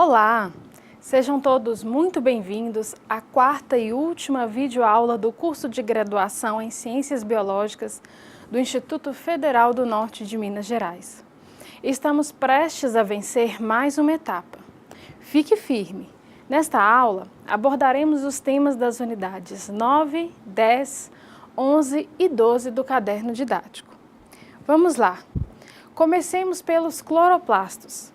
Olá! Sejam todos muito bem-vindos à quarta e última videoaula do curso de graduação em Ciências Biológicas do Instituto Federal do Norte de Minas Gerais. Estamos prestes a vencer mais uma etapa. Fique firme! Nesta aula, abordaremos os temas das unidades 9, 10, 11 e 12 do caderno didático. Vamos lá! Comecemos pelos cloroplastos.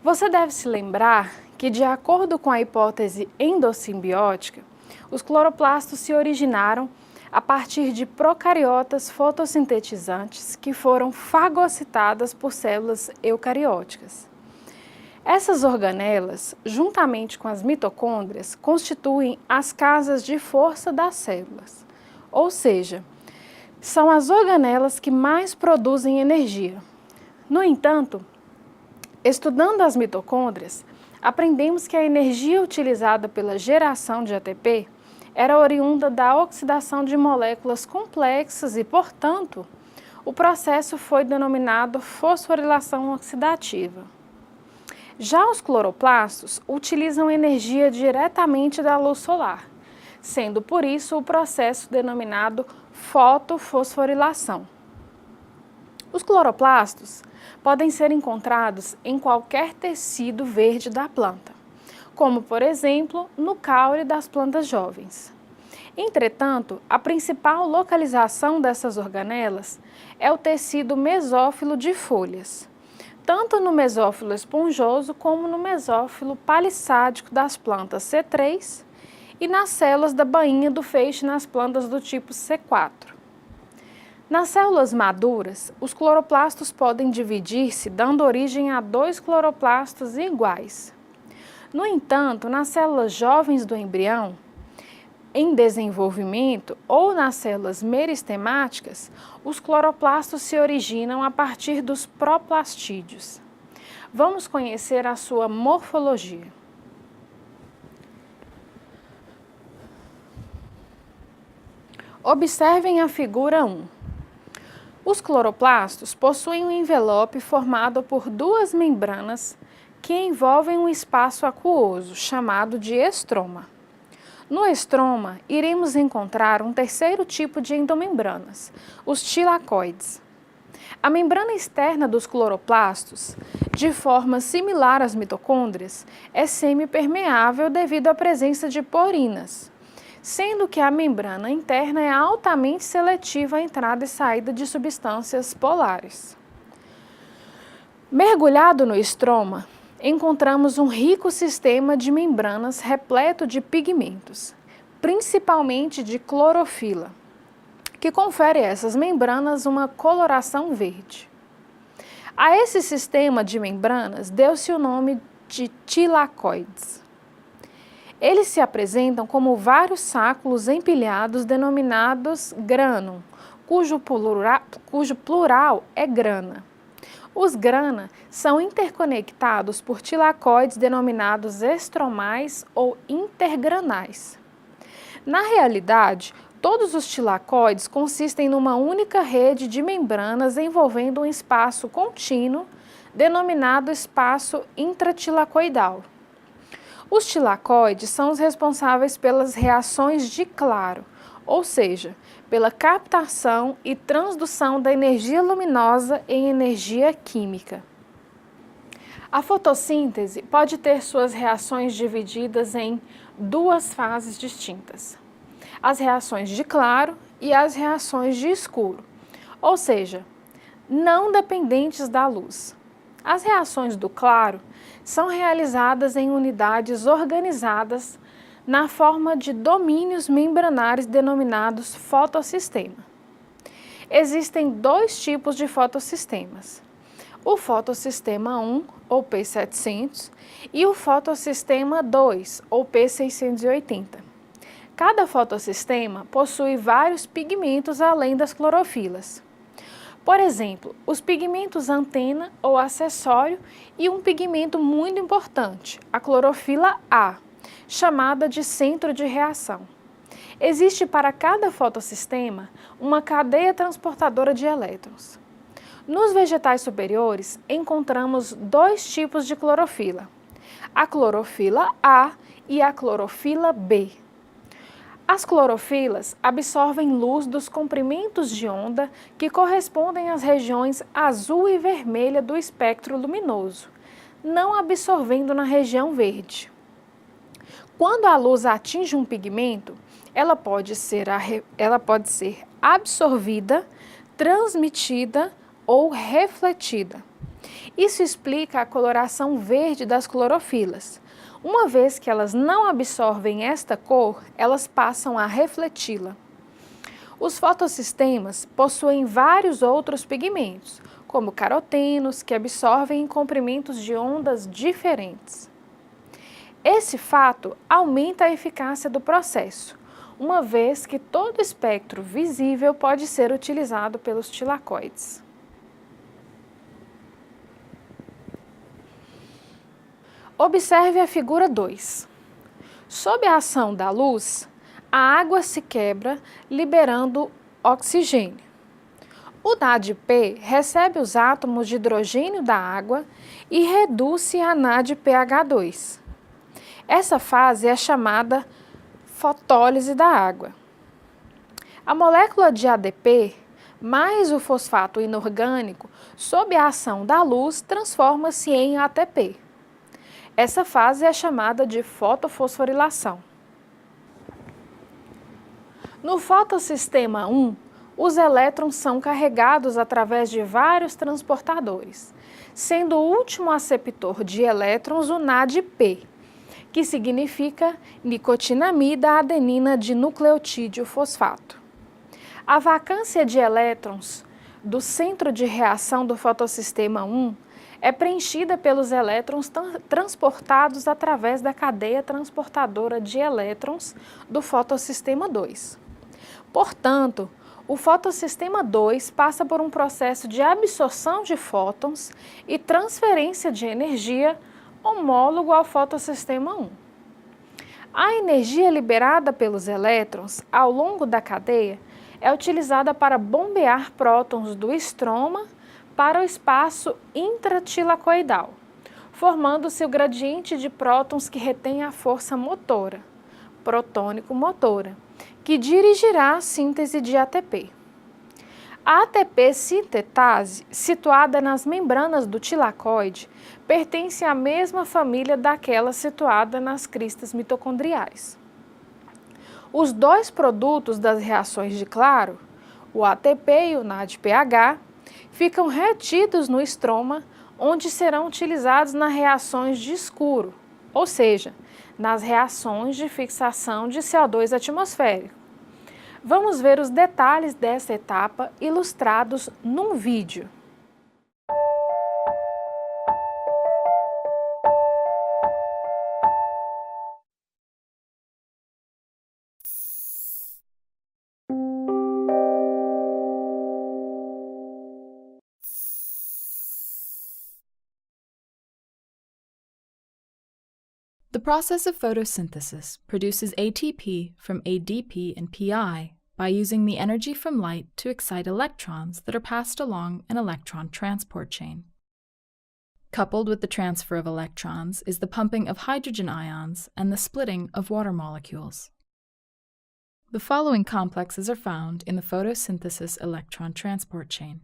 Você deve se lembrar que, de acordo com a hipótese endossimbiótica, os cloroplastos se originaram a partir de procariotas fotossintetizantes que foram fagocitadas por células eucarióticas. Essas organelas, juntamente com as mitocôndrias, constituem as casas de força das células, ou seja, são as organelas que mais produzem energia. No entanto, estudando as mitocôndrias, aprendemos que a energia utilizada pela geração de ATP era oriunda da oxidação de moléculas complexas e, portanto, o processo foi denominado fosforilação oxidativa. Já os cloroplastos utilizam energia diretamente da luz solar, sendo por isso o processo denominado fotofosforilação. Os cloroplastos podem ser encontrados em qualquer tecido verde da planta, como, por exemplo, no caule das plantas jovens. Entretanto, a principal localização dessas organelas é o tecido mesófilo de folhas, tanto no mesófilo esponjoso como no mesófilo palissádico das plantas C3 e nas células da bainha do feixe nas plantas do tipo C4. Nas células maduras, os cloroplastos podem dividir-se, dando origem a dois cloroplastos iguais. No entanto, nas células jovens do embrião, em desenvolvimento ou nas células meristemáticas, os cloroplastos se originam a partir dos proplastídeos. Vamos conhecer a sua morfologia. Observem a figura 1. Os cloroplastos possuem um envelope formado por duas membranas que envolvem um espaço aquoso, chamado de estroma. No estroma, iremos encontrar um terceiro tipo de endomembranas, os tilacoides. A membrana externa dos cloroplastos, de forma similar às mitocôndrias, é semipermeável devido à presença de porinas, sendo que a membrana interna é altamente seletiva à entrada e saída de substâncias polares. Mergulhado no estroma, encontramos um rico sistema de membranas repleto de pigmentos, principalmente de clorofila, que confere a essas membranas uma coloração verde. A esse sistema de membranas deu-se o nome de tilacoides. Eles se apresentam como vários sáculos empilhados denominados grânum, cujo plural é grana. Os grana são interconectados por tilacoides denominados estromais ou intergranais. Na realidade, todos os tilacoides consistem numa única rede de membranas envolvendo um espaço contínuo, denominado espaço intratilacoidal. Os tilacoides são os responsáveis pelas reações de Claro, ou seja, pela captação e transdução da energia luminosa em energia química. A fotossíntese pode ter suas reações divididas em duas fases distintas: as reações de claro e as reações de escuro, ou seja, não dependentes da luz. As reações do claro são realizadas em unidades organizadas na forma de domínios membranares denominados fotossistema. Existem dois tipos de fotossistemas: o fotossistema 1, ou P700, e o fotossistema 2, ou P680. Cada fotossistema possui vários pigmentos além das clorofilas. Por exemplo, os pigmentos antena ou acessório e um pigmento muito importante, a clorofila A, chamada de centro de reação. Existe para cada fotossistema uma cadeia transportadora de elétrons. Nos vegetais superiores, encontramos dois tipos de clorofila: a clorofila A e a clorofila B. As clorofilas absorvem luz dos comprimentos de onda que correspondem às regiões azul e vermelha do espectro luminoso, não absorvendo na região verde. Quando a luz atinge um pigmento, ela pode ser absorvida, transmitida ou refletida. Isso explica a coloração verde das clorofilas. Uma vez que elas não absorvem esta cor, elas passam a refleti-la. Os fotossistemas possuem vários outros pigmentos, como carotenos, que absorvem em comprimentos de ondas diferentes. Esse fato aumenta a eficácia do processo, uma vez que todo o espectro visível pode ser utilizado pelos tilacoides. Observe a figura 2. Sob a ação da luz, a água se quebra, liberando oxigênio. O NADP recebe os átomos de hidrogênio da água e reduz-se a NADPH2. Essa fase é chamada fotólise da água. A molécula de ADP, mais o fosfato inorgânico, sob a ação da luz, transforma-se em ATP. Essa fase é chamada de fotofosforilação. No fotossistema 1, os elétrons são carregados através de vários transportadores, sendo o último aceptor de elétrons o NADP, que significa nicotinamida adenina de nucleotídeo fosfato. A vacância de elétrons do centro de reação do fotossistema 1 é preenchida pelos elétrons transportados através da cadeia transportadora de elétrons do fotossistema 2. Portanto, o fotossistema 2 passa por um processo de absorção de fótons e transferência de energia homólogo ao fotossistema 1. A energia liberada pelos elétrons ao longo da cadeia é utilizada para bombear prótons do estroma para o espaço intratilacoidal, formando-se o gradiente de prótons que retém a força motora, protônico-motora, que dirigirá a síntese de ATP. A ATP sintetase, situada nas membranas do tilacoide, pertence à mesma família daquela situada nas cristas mitocondriais. Os dois produtos das reações de Claro, o ATP e o NADPH, ficam retidos no estroma, onde serão utilizados nas reações de escuro, ou seja, nas reações de fixação de CO2 atmosférico. Vamos ver os detalhes dessa etapa ilustrados num vídeo. The process of photosynthesis produces ATP from ADP and PI by using the energy from light to excite electrons that are passed along an electron transport chain. Coupled with the transfer of electrons is the pumping of hydrogen ions and the splitting of water molecules. The following complexes are found in the photosynthesis electron transport chain: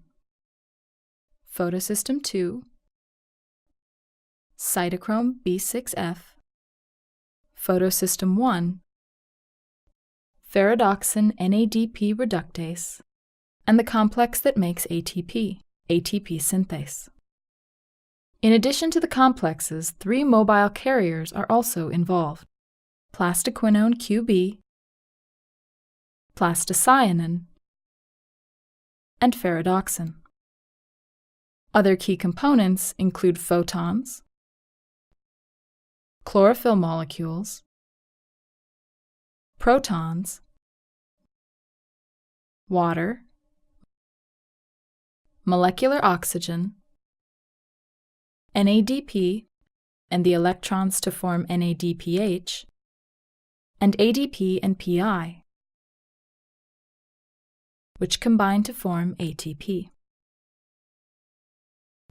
photosystem 2, cytochrome B6F, photosystem 1, ferredoxin NADP reductase, and the complex that makes ATP, ATP synthase. In addition to the complexes, 3 mobile carriers are also involved: plastoquinone QB, plastocyanin, and ferredoxin. Other key components include photons, chlorophyll molecules, protons, water, molecular oxygen, NADP and the electrons to form NADPH, and ADP and PI, which combine to form ATP.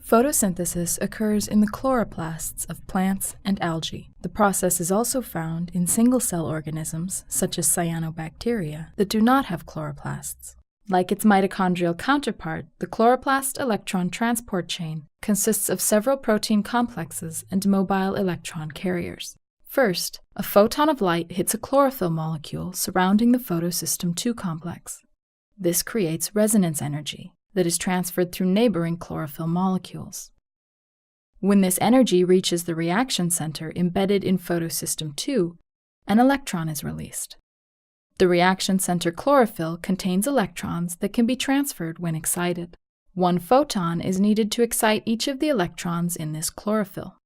Photosynthesis occurs in the chloroplasts of plants and algae. The process is also found in single-cell organisms, such as cyanobacteria, that do not have chloroplasts. Like its mitochondrial counterpart, the chloroplast electron transport chain consists of several protein complexes and mobile electron carriers. First, a photon of light hits a chlorophyll molecule surrounding the photosystem II complex. This creates resonance energy that is transferred through neighboring chlorophyll molecules. When this energy reaches the reaction center embedded in photosystem II, an electron is released. The reaction center chlorophyll contains electrons that can be transferred when excited. One photon is needed to excite each of the electrons in this chlorophyll.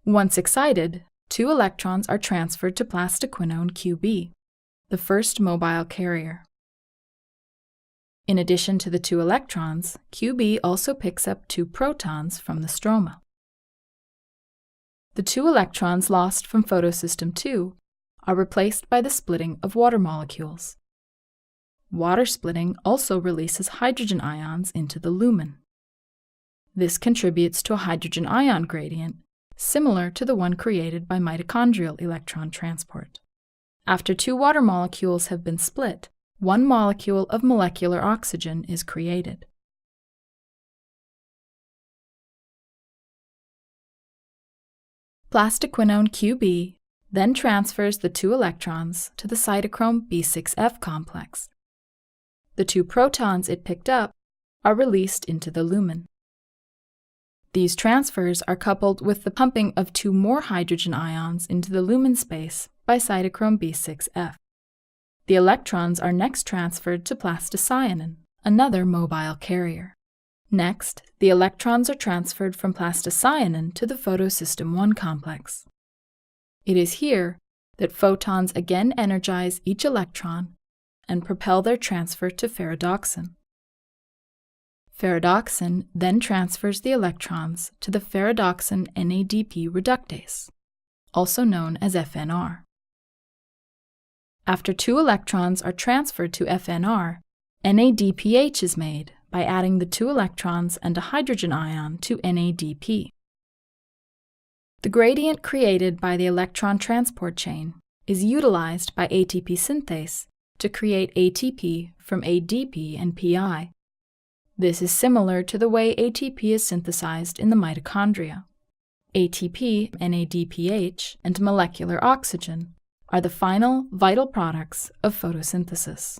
Once excited, 2 electrons are transferred to plastoquinone QB, the first mobile carrier. In addition to the 2 electrons, QB also picks up 2 protons from the stroma. The 2 electrons lost from photosystem II are replaced by the splitting of water molecules. Water splitting also releases hydrogen ions into the lumen. This contributes to a hydrogen ion gradient similar to the one created by mitochondrial electron transport. After 2 water molecules have been split, 1 molecule of molecular oxygen is created. Plastoquinone QB then transfers the 2 electrons to the cytochrome B6F complex. The 2 protons it picked up are released into the lumen. These transfers are coupled with the pumping of 2 more hydrogen ions into the lumen space by cytochrome B6F. The electrons are next transferred to plastocyanin, another mobile carrier. Next, the electrons are transferred from plastocyanin to the photosystem I complex. It is here that photons again energize each electron and propel their transfer to ferredoxin. Ferredoxin then transfers the electrons to the ferredoxin NADP reductase, also known as FNR. After 2 electrons are transferred to FNR, NADPH is made by adding the 2 electrons and a hydrogen ion to NADP. The gradient created by the electron transport chain is utilized by ATP synthase to create ATP from ADP and PI. This is similar to the way ATP is synthesized in the mitochondria. ATP, NADPH, and molecular oxygen are the final vital products of photosynthesis.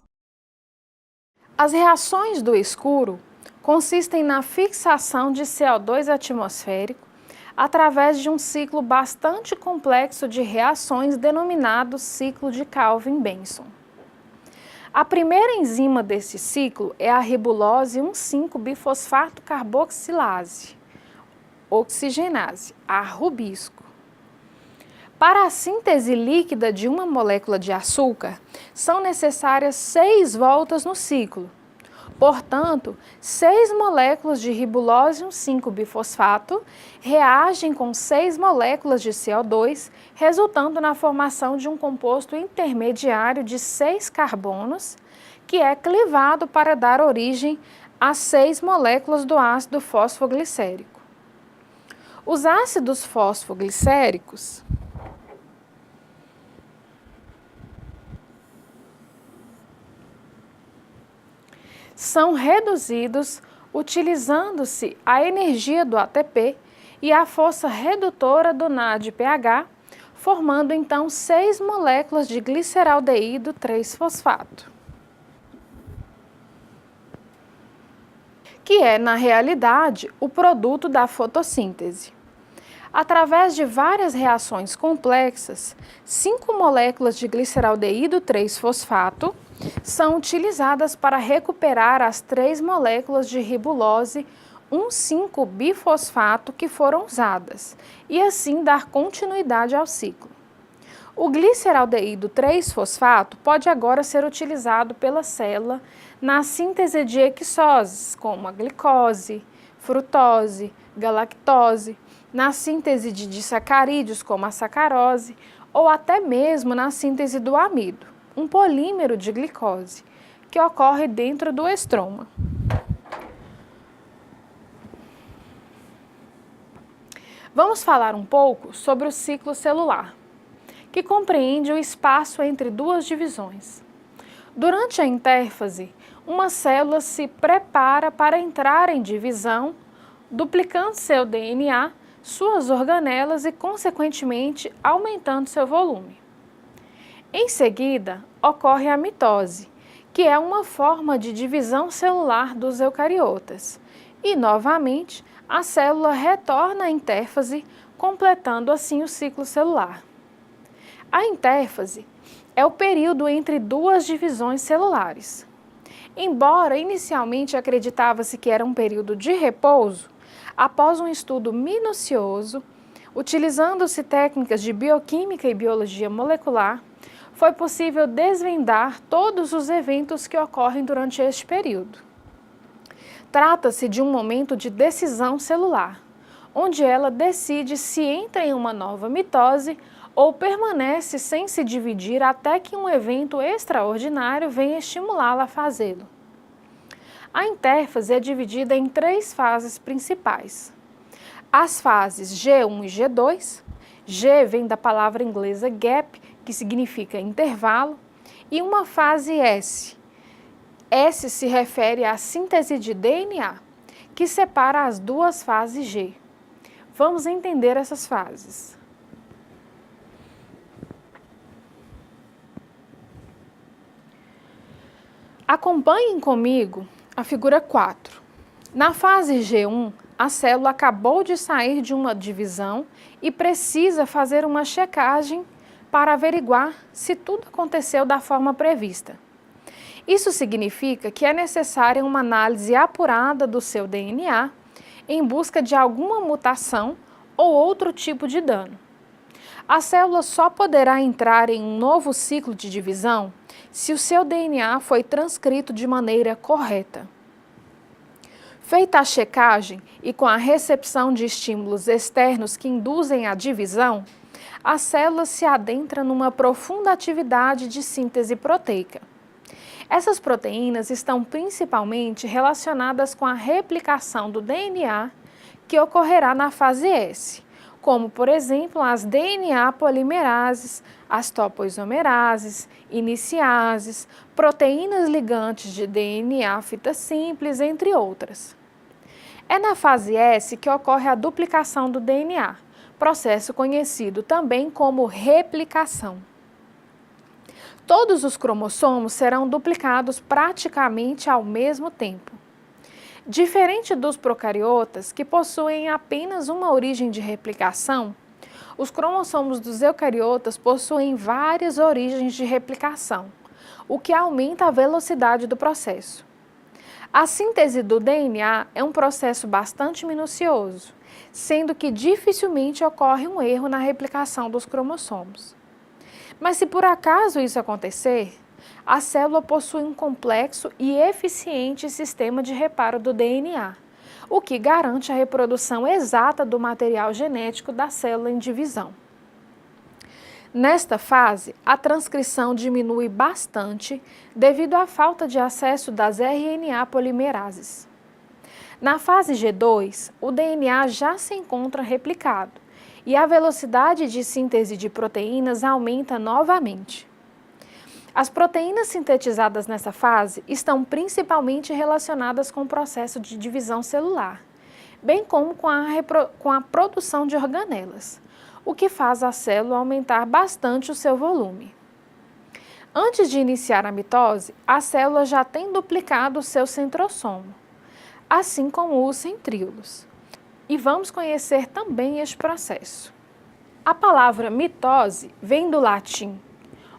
As reações do escuro consistem na fixação de CO2 atmosférico através de um ciclo bastante complexo de reações denominado ciclo de Calvin-Benson. A primeira enzima desse ciclo é a ribulose 1,5-bifosfato carboxilase, oxigenase, a rubisco. Para a síntese líquida de uma molécula de açúcar, são necessárias 6 voltas no ciclo. Portanto, 6 moléculas de ribulose 1,5-bifosfato reagem com 6 moléculas de CO2, resultando na formação de um composto intermediário de 6 carbonos, que é clivado para dar origem a 6 moléculas do ácido fosfoglicérico. Os ácidos fosfoglicéricos são reduzidos utilizando-se a energia do ATP e a força redutora do NADPH, formando então 6 moléculas de gliceraldeído 3-fosfato, que é, na realidade, o produto da fotossíntese. Através de várias reações complexas, 5 moléculas de gliceraldeído 3-fosfato são utilizadas para recuperar as 3 moléculas de ribulose 1,5-bifosfato que foram usadas, e assim dar continuidade ao ciclo. O gliceraldeído 3-fosfato pode agora ser utilizado pela célula na síntese de hexoses, como a glicose, frutose, galactose, na síntese de disacarídeos, como a sacarose, ou até mesmo na síntese do amido, um polímero de glicose, que ocorre dentro do estroma. Vamos falar um pouco sobre o ciclo celular, que compreende o espaço entre duas divisões. Durante a intérfase, uma célula se prepara para entrar em divisão, duplicando seu DNA, suas organelas e, consequentemente, aumentando seu volume. Em seguida, ocorre a mitose, que é uma forma de divisão celular dos eucariotas, e, novamente, a célula retorna à intérfase, completando assim o ciclo celular. A intérfase é o período entre duas divisões celulares. Embora inicialmente acreditava-se que era um período de repouso, após um estudo minucioso, utilizando-se técnicas de bioquímica e biologia molecular, foi possível desvendar todos os eventos que ocorrem durante este período. Trata-se de um momento de decisão celular, onde ela decide se entra em uma nova mitose ou permanece sem se dividir até que um evento extraordinário venha estimulá-la a fazê-lo. A intérfase é dividida em 3 fases principais. As fases G1 e G2, G vem da palavra inglesa gap, que significa intervalo, e uma fase S. S se refere à síntese de DNA, que separa as duas fases G. Vamos entender essas fases. Acompanhem comigo a figura 4. Na fase G1, a célula acabou de sair de uma divisão e precisa fazer uma checagem para averiguar se tudo aconteceu da forma prevista. Isso significa que é necessária uma análise apurada do seu DNA em busca de alguma mutação ou outro tipo de dano. A célula só poderá entrar em um novo ciclo de divisão se o seu DNA foi transcrito de maneira correta. Feita a checagem e com a recepção de estímulos externos que induzem a divisão, a célula se adentra numa profunda atividade de síntese proteica. Essas proteínas estão principalmente relacionadas com a replicação do DNA que ocorrerá na fase S, como, por exemplo, as DNA polimerases, as topoisomerases, iniciases, proteínas ligantes de DNA fita simples, entre outras. É na fase S que ocorre a duplicação do DNA, processo conhecido também como replicação. Todos os cromossomos serão duplicados praticamente ao mesmo tempo. Diferente dos procariotas, que possuem apenas uma origem de replicação, os cromossomos dos eucariotas possuem várias origens de replicação, o que aumenta a velocidade do processo. A síntese do DNA é um processo bastante minucioso, sendo que dificilmente ocorre um erro na replicação dos cromossomos. Mas se por acaso isso acontecer, a célula possui um complexo e eficiente sistema de reparo do DNA, o que garante a reprodução exata do material genético da célula em divisão. Nesta fase, a transcrição diminui bastante devido à falta de acesso das RNA polimerases. Na fase G2, o DNA já se encontra replicado e a velocidade de síntese de proteínas aumenta novamente. As proteínas sintetizadas nessa fase estão principalmente relacionadas com o processo de divisão celular, bem como com a produção de organelas, o que faz a célula aumentar bastante o seu volume. Antes de iniciar a mitose, a célula já tem duplicado o seu centrosomo, assim como os centríolos. E vamos conhecer também este processo. A palavra mitose vem do latim,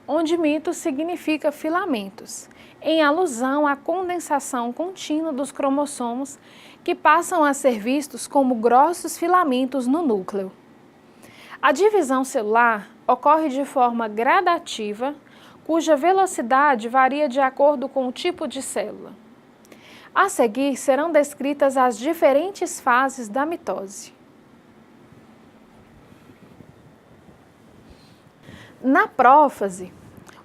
onde mito significa filamentos, em alusão à condensação contínua dos cromossomos que passam a ser vistos como grossos filamentos no núcleo. A divisão celular ocorre de forma gradativa, cuja velocidade varia de acordo com o tipo de célula. A seguir serão descritas as diferentes fases da mitose. Na prófase,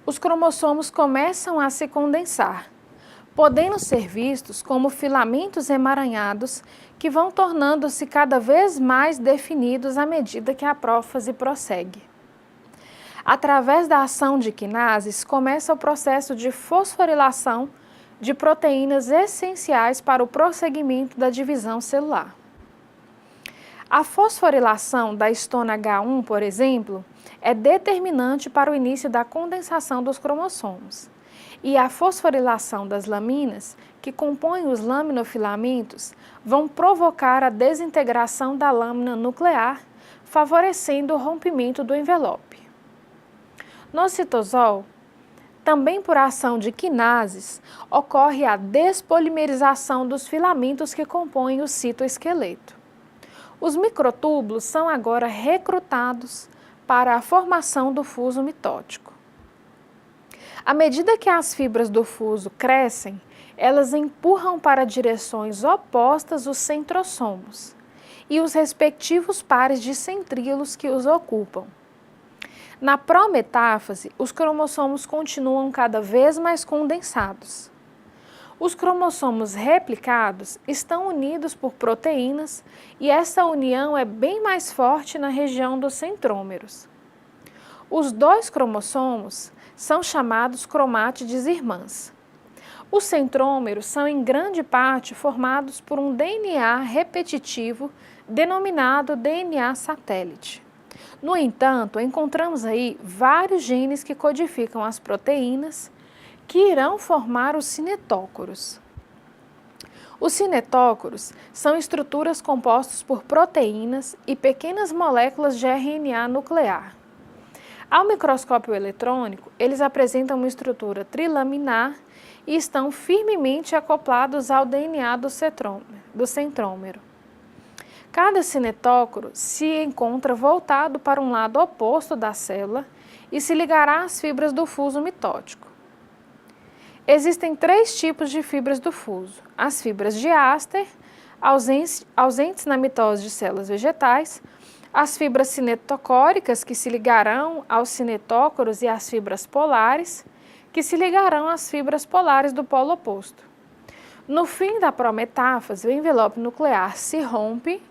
os cromossomos começam a se condensar, podendo ser vistos como filamentos emaranhados que vão tornando-se cada vez mais definidos à medida que a prófase prossegue. Através da ação de quinases, começa o processo de fosforilação de proteínas essenciais para o prosseguimento da divisão celular. A fosforilação da histona H1, por exemplo, é determinante para o início da condensação dos cromossomos. E a fosforilação das laminas, que compõem os laminofilamentos, vão provocar a desintegração da lâmina nuclear, favorecendo o rompimento do envelope. No citosol, também por ação de quinases, ocorre a despolimerização dos filamentos que compõem o citoesqueleto. Os microtúbulos são agora recrutados para a formação do fuso mitótico. À medida que as fibras do fuso crescem, elas empurram para direções opostas os centrosomos e os respectivos pares de centríolos que os ocupam. Na prometáfase, os cromossomos continuam cada vez mais condensados. Os cromossomos replicados estão unidos por proteínas e essa união é bem mais forte na região dos centrômeros. Os dois cromossomos são chamados cromátides irmãs. Os centrômeros são em grande parte formados por um DNA repetitivo denominado DNA satélite. No entanto, encontramos aí vários genes que codificam as proteínas que irão formar os cinetócoros. Os cinetócoros são estruturas compostas por proteínas e pequenas moléculas de RNA nuclear. Ao microscópio eletrônico, eles apresentam uma estrutura trilaminar e estão firmemente acoplados ao DNA do centrômero. Cada cinetócoro se encontra voltado para um lado oposto da célula e se ligará às fibras do fuso mitótico. Existem 3 tipos de fibras do fuso: as fibras de Aster, ausentes na mitose de células vegetais, as fibras cinetocóricas, que se ligarão aos cinetócoros, e as fibras polares, que se ligarão às fibras polares do polo oposto. No fim da prometáfase, o envelope nuclear se rompe,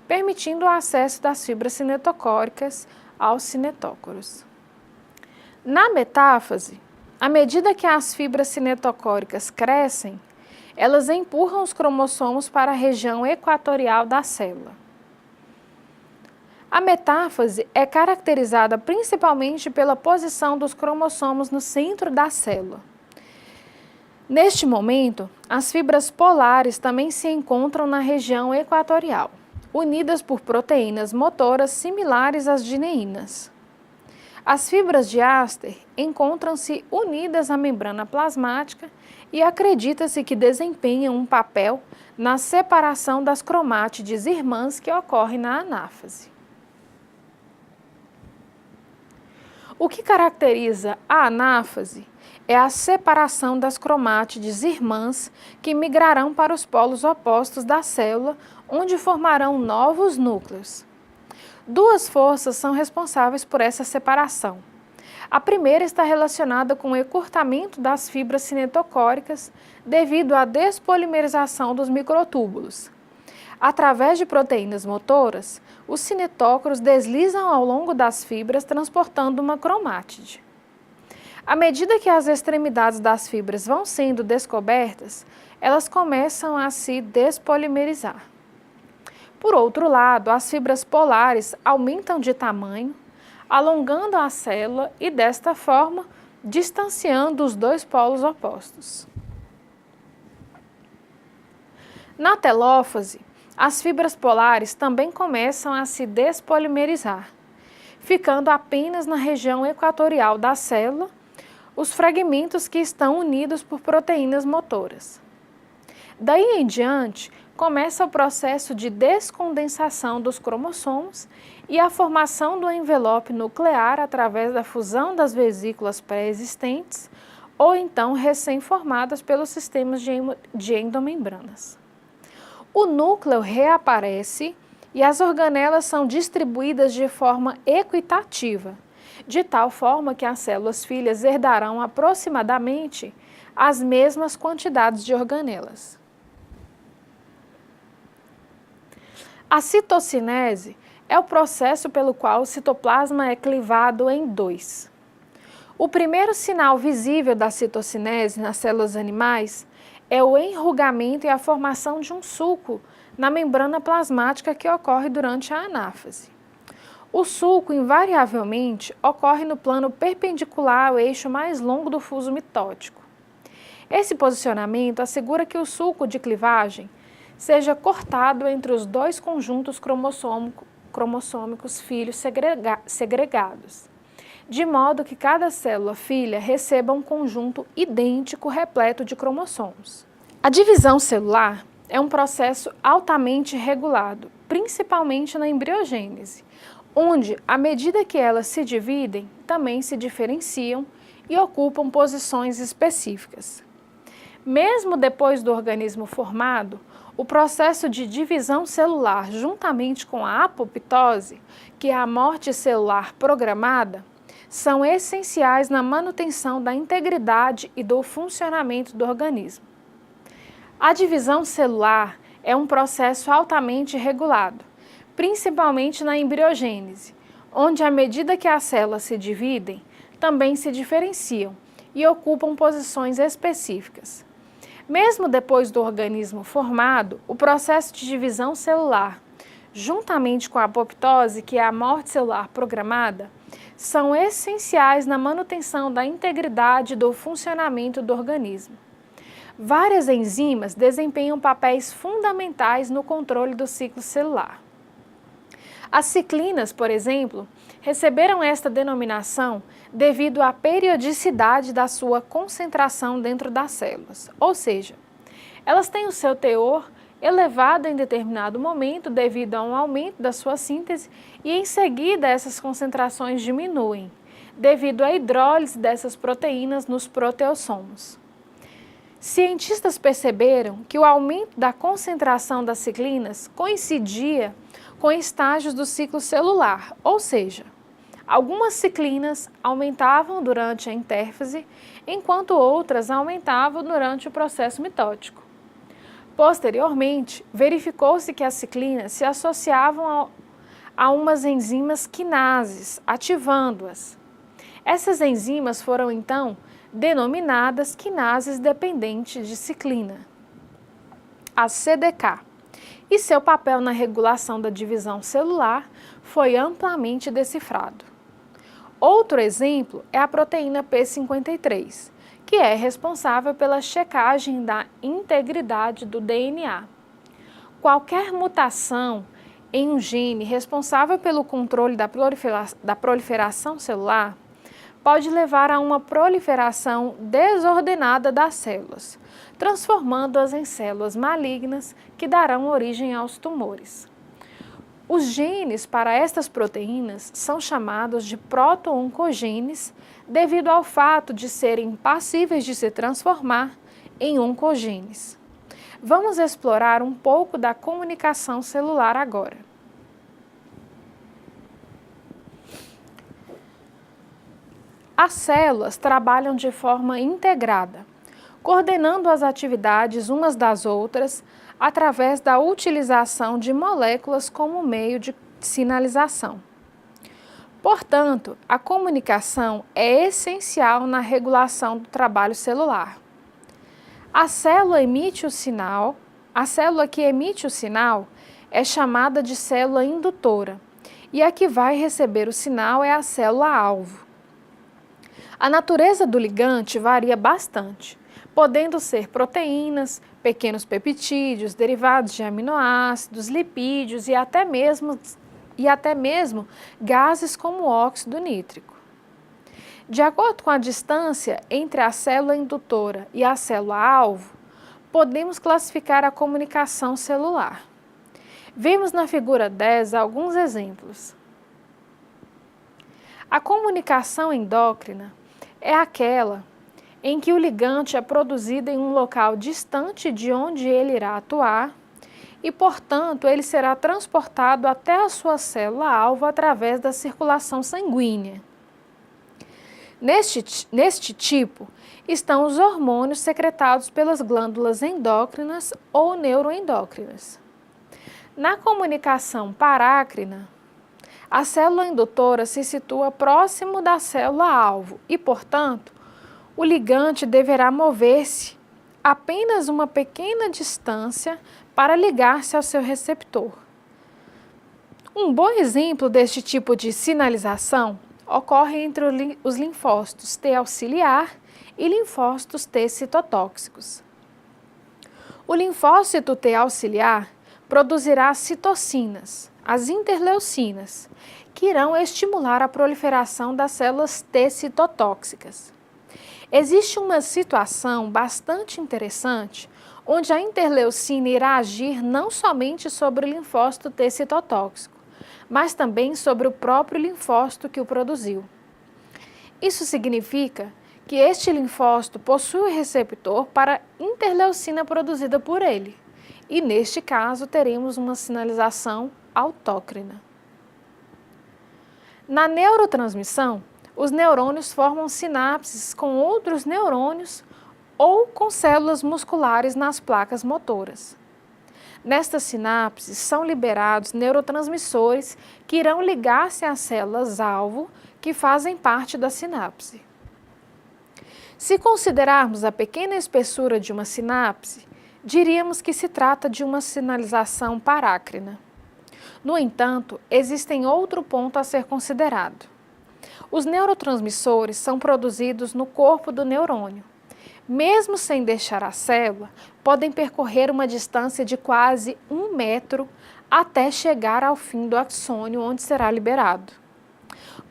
permitindo o acesso das fibras cinetocóricas aos cinetócoros. Na metáfase, à medida que as fibras cinetocóricas crescem, elas empurram os cromossomos para a região equatorial da célula. A metáfase é caracterizada principalmente pela posição dos cromossomos no centro da célula. Neste momento, as fibras polares também se encontram na região equatorial, unidas por proteínas motoras similares às dineínas. As fibras de Aster encontram-se unidas à membrana plasmática e acredita-se que desempenham um papel na separação das cromátides irmãs que ocorre na anáfase. O que caracteriza a anáfase é a separação das cromátides irmãs que migrarão para os polos opostos da célula, onde formarão novos núcleos. 2 forças são responsáveis por essa separação. A primeira está relacionada com o encurtamento das fibras cinetocóricas devido à despolimerização dos microtúbulos. Através de proteínas motoras, os cinetócoros deslizam ao longo das fibras, transportando uma cromátide. À medida que as extremidades das fibras vão sendo descobertas, elas começam a se despolimerizar. Por outro lado, as fibras polares aumentam de tamanho, alongando a célula e, desta forma, distanciando os 2 polos opostos. Na telófase, as fibras polares também começam a se despolimerizar, ficando apenas na região equatorial da célula os fragmentos que estão unidos por proteínas motoras. Daí em diante, começa o processo de descondensação dos cromossomos e a formação do envelope nuclear através da fusão das vesículas pré-existentes ou então recém-formadas pelos sistemas de endomembranas. O núcleo reaparece e as organelas são distribuídas de forma equitativa, de tal forma que as células filhas herdarão aproximadamente as mesmas quantidades de organelas. A citocinese é o processo pelo qual o citoplasma é clivado em dois. O primeiro sinal visível da citocinese nas células animais é o enrugamento e a formação de um sulco na membrana plasmática que ocorre durante a anáfase. O sulco, invariavelmente, ocorre no plano perpendicular ao eixo mais longo do fuso mitótico. Esse posicionamento assegura que o sulco de clivagem seja cortado entre os dois conjuntos cromossômicos filhos segregados, de modo que cada célula filha receba um conjunto idêntico repleto de cromossomos. A divisão celular é um processo altamente regulado, principalmente na embriogênese, onde, à medida que elas se dividem, também se diferenciam e ocupam posições específicas. Mesmo depois do organismo formado, o processo de divisão celular, juntamente com a apoptose, que é a morte celular programada, são essenciais na manutenção da integridade e do funcionamento do organismo. A divisão celular é um processo altamente regulado, principalmente na embriogênese, onde, à medida que as células se dividem, também se diferenciam e ocupam posições específicas. Mesmo depois do organismo formado, o processo de divisão celular, juntamente com a apoptose, que é a morte celular programada, são essenciais na manutenção da integridade do funcionamento do organismo. Várias enzimas desempenham papéis fundamentais no controle do ciclo celular. As ciclinas, por exemplo, receberam esta denominação devido à periodicidade da sua concentração dentro das células, ou seja, elas têm o seu teor elevado em determinado momento devido a um aumento da sua síntese e em seguida essas concentrações diminuem, devido à hidrólise dessas proteínas nos proteossomos. Cientistas perceberam que o aumento da concentração das ciclinas coincidia com estágios do ciclo celular, ou seja, algumas ciclinas aumentavam durante a intérfase, enquanto outras aumentavam durante o processo mitótico. Posteriormente, verificou-se que as ciclinas se associavam a umas enzimas quinases, ativando-as. Essas enzimas foram, então, denominadas quinases dependentes de ciclina, as CDK, e seu papel na regulação da divisão celular foi amplamente decifrado. Outro exemplo é a proteína P53, que é responsável pela checagem da integridade do DNA. Qualquer mutação em um gene responsável pelo controle da proliferação celular pode levar a uma proliferação desordenada das células, transformando-as em células malignas que darão origem aos tumores. Os genes para estas proteínas são chamados de proto-oncogenes devido ao fato de serem passíveis de se transformar em oncogenes. Vamos explorar um pouco da comunicação celular agora. As células trabalham de forma integrada, coordenando as atividades umas das outras através da utilização de moléculas como meio de sinalização. Portanto, a comunicação é essencial na regulação do trabalho celular. A célula que emite o sinal é chamada de célula indutora, e a que vai receber o sinal é a célula-alvo. A natureza do ligante varia bastante, podendo ser proteínas, pequenos peptídeos, derivados de aminoácidos, lipídios e até mesmo gases como o óxido nítrico. De acordo com a distância entre a célula indutora e a célula-alvo, podemos classificar a comunicação celular. Vimos na figura 10 alguns exemplos. A comunicação endócrina é aquela em que o ligante é produzido em um local distante de onde ele irá atuar e, portanto, ele será transportado até a sua célula-alvo através da circulação sanguínea. Neste tipo estão os hormônios secretados pelas glândulas endócrinas ou neuroendócrinas. Na comunicação parácrina, a célula indutora se situa próximo da célula-alvo e, portanto, o ligante deverá mover-se apenas uma pequena distância para ligar-se ao seu receptor. Um bom exemplo deste tipo de sinalização ocorre entre os linfócitos T auxiliar e linfócitos T citotóxicos. O linfócito T auxiliar produzirá citocinas, as interleucinas, que irão estimular a proliferação das células T citotóxicas. Existe uma situação bastante interessante onde a interleucina irá agir não somente sobre o linfócito T citotóxico, mas também sobre o próprio linfócito que o produziu. Isso significa que este linfócito possui o receptor para a interleucina produzida por ele, e neste caso teremos uma sinalização autócrina. Na neurotransmissão, os neurônios formam sinapses com outros neurônios ou com células musculares nas placas motoras. Nestas sinapses são liberados neurotransmissores que irão ligar-se às células-alvo que fazem parte da sinapse. Se considerarmos a pequena espessura de uma sinapse, diríamos que se trata de uma sinalização parácrina. No entanto, existe outro ponto a ser considerado. Os neurotransmissores são produzidos no corpo do neurônio. Mesmo sem deixar a célula, podem percorrer uma distância de quase 1 metro até chegar ao fim do axônio, onde será liberado.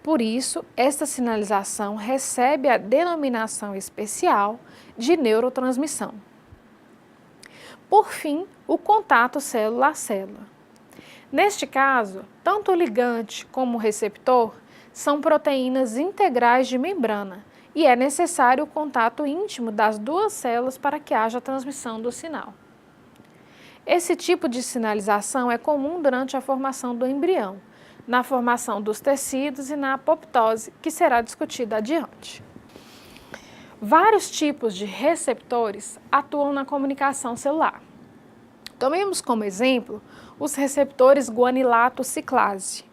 Por isso, esta sinalização recebe a denominação especial de neurotransmissão. Por fim, o contato célula a célula. Neste caso, tanto o ligante como o receptor são proteínas integrais de membrana e é necessário o contato íntimo das duas células para que haja a transmissão do sinal. Esse tipo de sinalização é comum durante a formação do embrião, na formação dos tecidos e na apoptose, que será discutida adiante. Vários tipos de receptores atuam na comunicação celular. Tomemos como exemplo os receptores guanilato ciclase.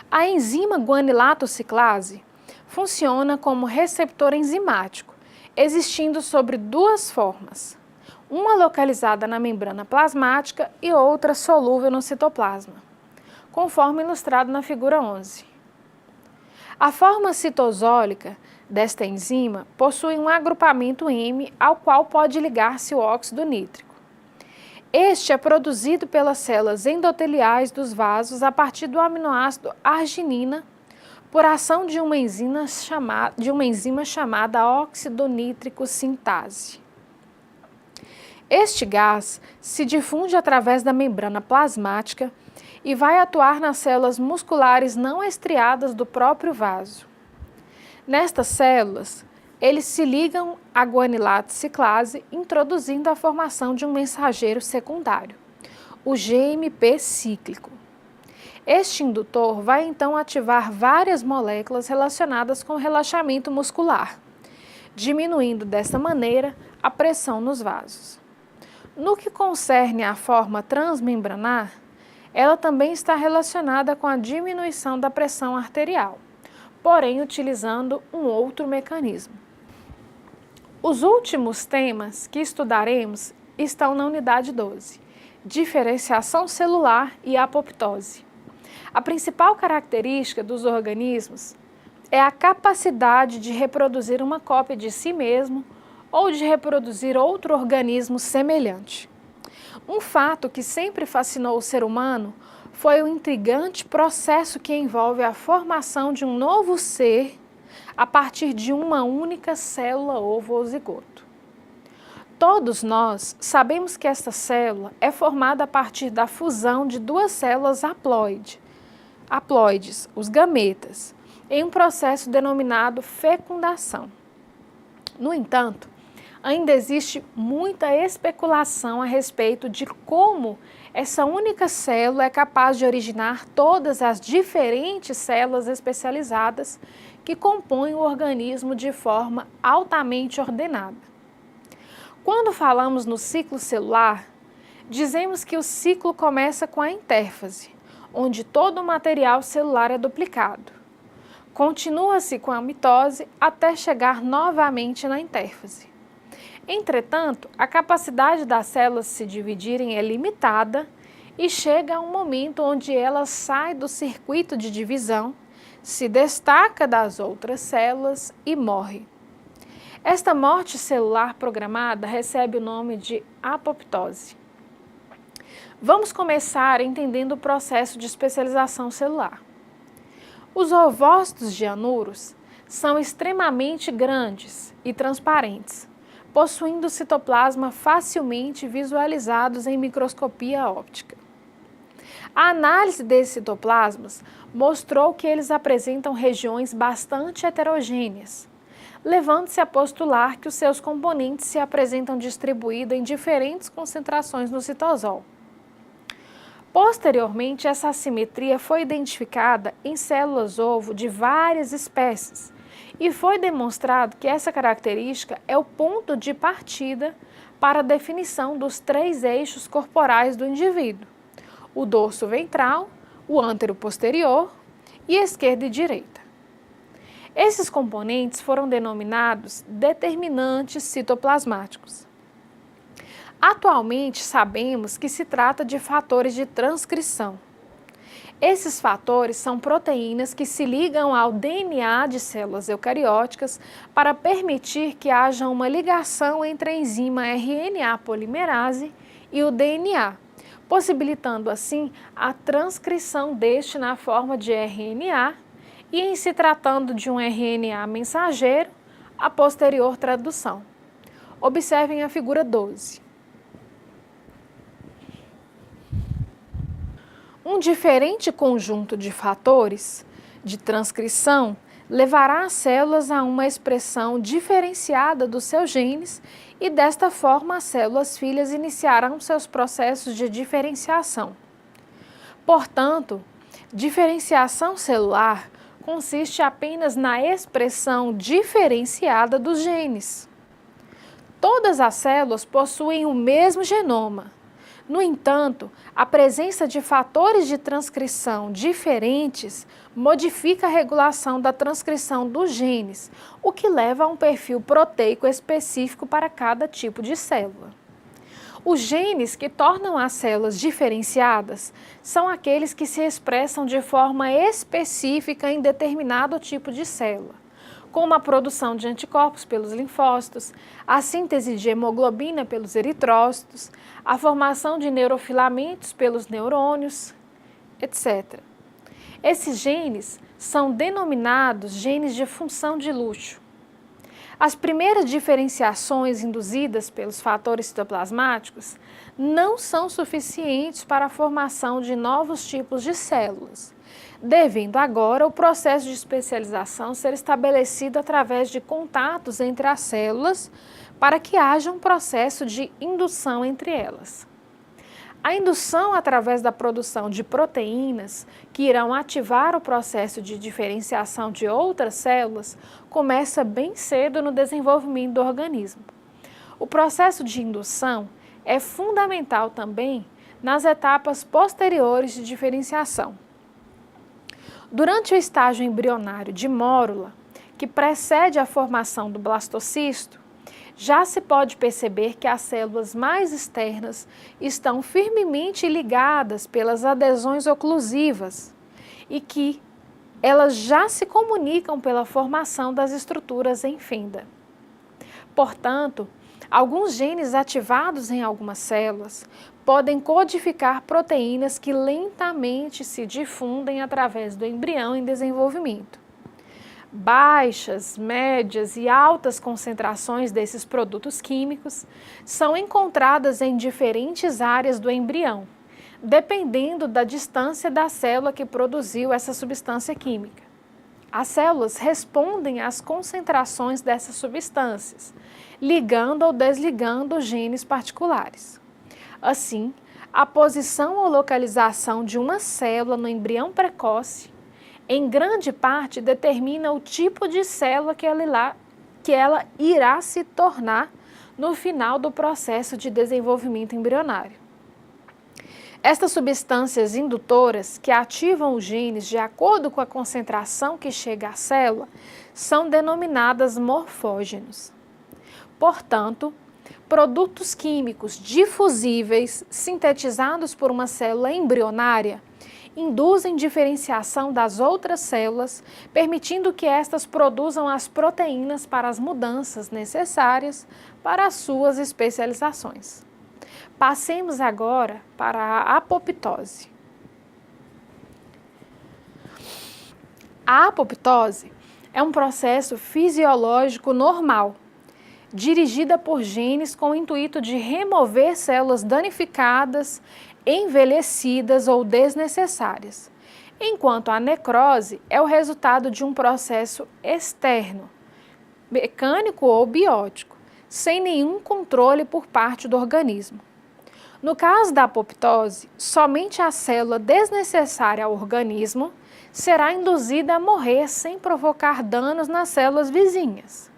A enzima guanilato ciclase funciona como receptor enzimático, existindo sobre duas formas, uma localizada na membrana plasmática e outra solúvel no citoplasma, conforme ilustrado na figura 11. A forma citosólica desta enzima possui um agrupamento M ao qual pode ligar-se o óxido nítrico. Este é produzido pelas células endoteliais dos vasos a partir do aminoácido arginina por ação de uma enzima chamada óxido nítrico sintase. Este gás se difunde através da membrana plasmática e vai atuar nas células musculares não estriadas do próprio vaso. Nestas células, eles se ligam à guanilato ciclase, introduzindo a formação de um mensageiro secundário, o GMP cíclico. Este indutor vai então ativar várias moléculas relacionadas com o relaxamento muscular, diminuindo desta maneira a pressão nos vasos. No que concerne à forma transmembranar, ela também está relacionada com a diminuição da pressão arterial, porém utilizando um outro mecanismo. Os últimos temas que estudaremos estão na unidade 12, diferenciação celular e apoptose. A principal característica dos organismos é a capacidade de reproduzir uma cópia de si mesmo ou de reproduzir outro organismo semelhante. Um fato que sempre fascinou o ser humano foi o intrigante processo que envolve a formação de um novo ser a partir de uma única célula ovo ou zigoto. Todos nós sabemos que esta célula é formada a partir da fusão de duas células haploides, os gametas, em um processo denominado fecundação. No entanto, ainda existe muita especulação a respeito de como essa única célula é capaz de originar todas as diferentes células especializadas que compõem o organismo de forma altamente ordenada. Quando falamos no ciclo celular, dizemos que o ciclo começa com a intérfase, onde todo o material celular é duplicado. Continua-se com a mitose até chegar novamente na intérfase. Entretanto, a capacidade das células se dividirem é limitada e chega a um momento onde ela sai do circuito de divisão, se destaca das outras células e morre. Esta morte celular programada recebe o nome de apoptose. Vamos começar entendendo o processo de especialização celular. Os ovócitos de anuros são extremamente grandes e transparentes, possuindo citoplasma facilmente visualizados em microscopia óptica. A análise desses citoplasmas mostrou que eles apresentam regiões bastante heterogêneas, levando-se a postular que os seus componentes se apresentam distribuídos em diferentes concentrações no citosol. Posteriormente, essa assimetria foi identificada em células-ovo de várias espécies e foi demonstrado que essa característica é o ponto de partida para a definição dos 3 eixos corporais do indivíduo: o dorso ventral, o antero-posterior e esquerda e direita. Esses componentes foram denominados determinantes citoplasmáticos. Atualmente, sabemos que se trata de fatores de transcrição. Esses fatores são proteínas que se ligam ao DNA de células eucarióticas para permitir que haja uma ligação entre a enzima RNA polimerase e o DNA, possibilitando assim a transcrição deste na forma de RNA e, em se tratando de um RNA mensageiro, a posterior tradução. Observem a figura 12. Um diferente conjunto de fatores de transcrição levará as células a uma expressão diferenciada dos seus genes e, desta forma, as células filhas iniciarão seus processos de diferenciação. Portanto, diferenciação celular consiste apenas na expressão diferenciada dos genes. Todas as células possuem o mesmo genoma. No entanto, a presença de fatores de transcrição diferentes modifica a regulação da transcrição dos genes, o que leva a um perfil proteico específico para cada tipo de célula. Os genes que tornam as células diferenciadas são aqueles que se expressam de forma específica em determinado tipo de célula, como a produção de anticorpos pelos linfócitos, a síntese de hemoglobina pelos eritrócitos, a formação de neurofilamentos pelos neurônios, etc. Esses genes são denominados genes de função de luxo. As primeiras diferenciações induzidas pelos fatores citoplasmáticos não são suficientes para a formação de novos tipos de células, devendo agora o processo de especialização ser estabelecido através de contatos entre as células para que haja um processo de indução entre elas. A indução através da produção de proteínas que irão ativar o processo de diferenciação de outras células começa bem cedo no desenvolvimento do organismo. O processo de indução é fundamental também nas etapas posteriores de diferenciação. Durante o estágio embrionário de mórula, que precede a formação do blastocisto, já se pode perceber que as células mais externas estão firmemente ligadas pelas adesões oclusivas e que elas já se comunicam pela formação das estruturas em fenda. Portanto, alguns genes ativados em algumas células podem codificar proteínas que lentamente se difundem através do embrião em desenvolvimento. Baixas, médias e altas concentrações desses produtos químicos são encontradas em diferentes áreas do embrião, dependendo da distância da célula que produziu essa substância química. As células respondem às concentrações dessas substâncias, ligando ou desligando genes particulares. Assim, a posição ou localização de uma célula no embrião precoce, em grande parte, determina o tipo de célula que ela irá se tornar no final do processo de desenvolvimento embrionário. Estas substâncias indutoras, que ativam os genes de acordo com a concentração que chega à célula, são denominadas morfógenos. Portanto, produtos químicos difusíveis sintetizados por uma célula embrionária induzem diferenciação das outras células, permitindo que estas produzam as proteínas para as mudanças necessárias para as suas especializações. Passemos agora para a apoptose. A apoptose é um processo fisiológico normal, dirigida por genes com o intuito de remover células danificadas, envelhecidas ou desnecessárias, enquanto a necrose é o resultado de um processo externo, mecânico ou biótico, sem nenhum controle por parte do organismo. No caso da apoptose, somente a célula desnecessária ao organismo será induzida a morrer sem provocar danos nas células vizinhas.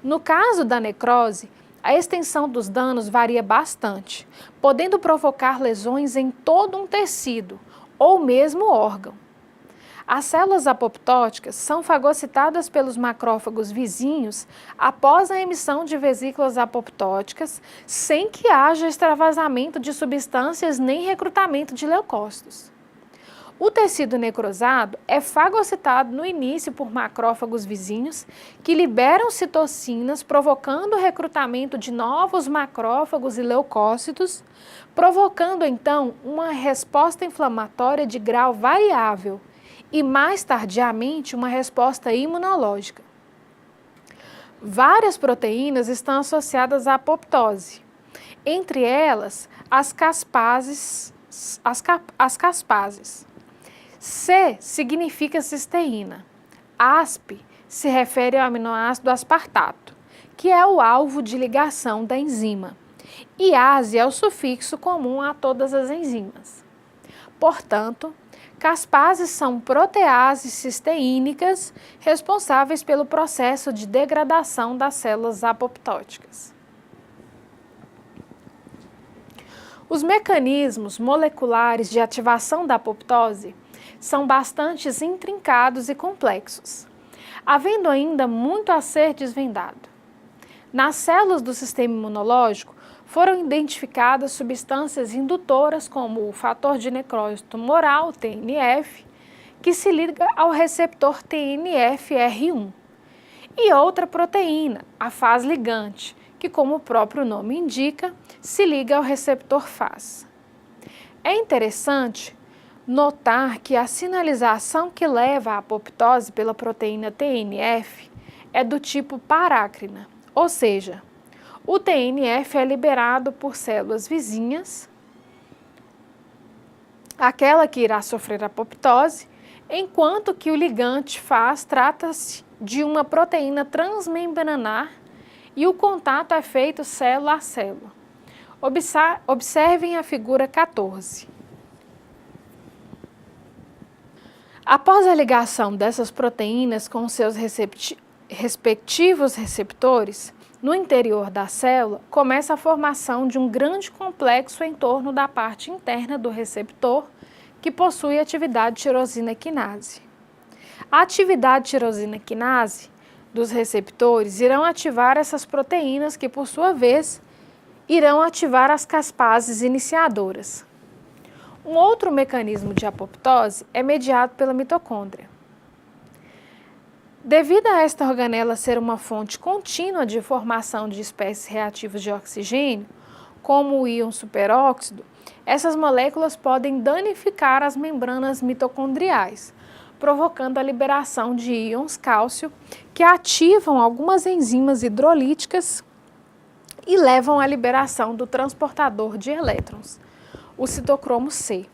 No caso da necrose, a extensão dos danos varia bastante, podendo provocar lesões em todo um tecido ou mesmo órgão. As células apoptóticas são fagocitadas pelos macrófagos vizinhos após a emissão de vesículas apoptóticas, sem que haja extravasamento de substâncias nem recrutamento de leucócitos. O tecido necrosado é fagocitado no início por macrófagos vizinhos que liberam citocinas, provocando o recrutamento de novos macrófagos e leucócitos, provocando então uma resposta inflamatória de grau variável e mais tardiamente uma resposta imunológica. Várias proteínas estão associadas à apoptose, entre elas as caspases. C significa cisteína. Asp se refere ao aminoácido aspartato, que é o alvo de ligação da enzima, e ase é o sufixo comum a todas as enzimas. Portanto, caspases são proteases cisteínicas responsáveis pelo processo de degradação das células apoptóticas. Os mecanismos moleculares de ativação da apoptose são bastante intrincados e complexos, havendo ainda muito a ser desvendado. Nas células do sistema imunológico foram identificadas substâncias indutoras como o fator de necrose tumoral, TNF, que se liga ao receptor TNFR1, e outra proteína, a Fas ligante, que, como o próprio nome indica, se liga ao receptor Fas. É interessante notar que a sinalização que leva à apoptose pela proteína TNF é do tipo parácrina, ou seja, o TNF é liberado por células vizinhas, aquela que irá sofrer apoptose, enquanto que o ligante Fas trata-se de uma proteína transmembranar e o contato é feito célula a célula. Observem a figura 14. Após a ligação dessas proteínas com seus respectivos receptores, no interior da célula, começa a formação de um grande complexo em torno da parte interna do receptor, que possui atividade tirosina quinase. A atividade tirosina quinase dos receptores irão ativar essas proteínas que, por sua vez, irão ativar as caspases iniciadoras. Um outro mecanismo de apoptose é mediado pela mitocôndria. Devido a esta organela ser uma fonte contínua de formação de espécies reativas de oxigênio, como o íon superóxido, essas moléculas podem danificar as membranas mitocondriais, provocando a liberação de íons cálcio que ativam algumas enzimas hidrolíticas e levam à liberação do transportador de elétrons, o citocromo C.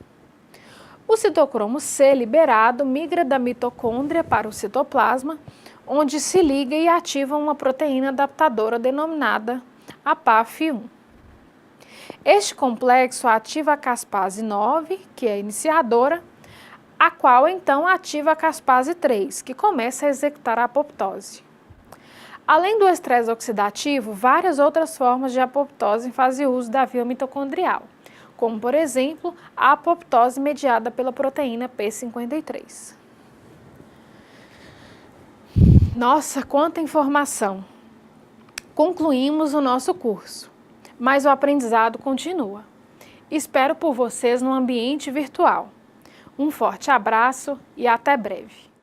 O citocromo C liberado migra da mitocôndria para o citoplasma, onde se liga e ativa uma proteína adaptadora denominada APAF1. Este complexo ativa a caspase 9, que é a iniciadora, a qual então ativa a caspase 3, que começa a executar a apoptose. Além do estresse oxidativo, várias outras formas de apoptose fazem uso da via mitocondrial, como, por exemplo, a apoptose mediada pela proteína P53. Nossa, quanta informação! Concluímos o nosso curso, mas o aprendizado continua. Espero por vocês no ambiente virtual. Um forte abraço e até breve!